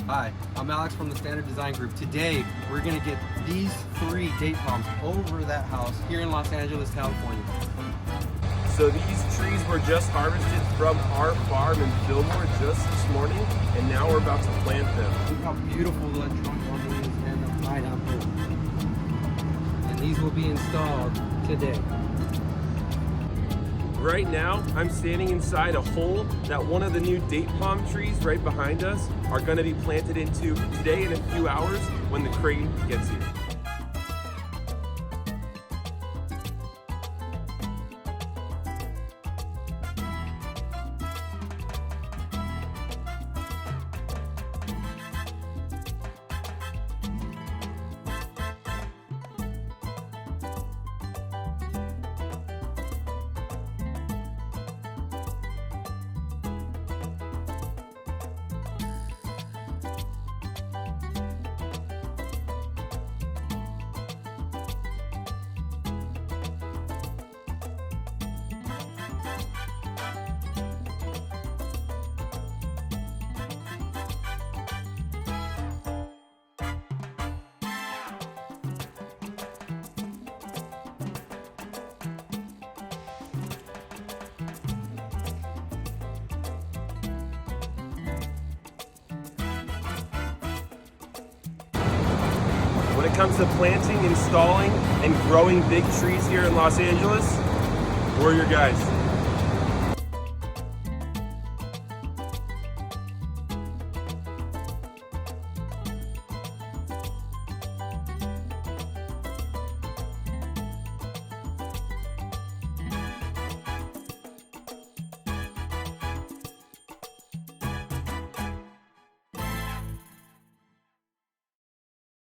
Hi, I'm Alex from the Standard Design Group. Today, we're gonna get these 3 date palms over that house here in Los Angeles, California. So these trees were just harvested from our farm in Fillmore just this morning, and now we're about to plant them. Look how beautiful the trunk lumber is and the pineapple. And these will be installed today. Right now, I'm standing inside a hole that one of the new date palm trees right behind us are going to be planted into today in a few hours when the crane gets here. When it comes to planting, installing, and growing big trees here in Los Angeles, we're your guys.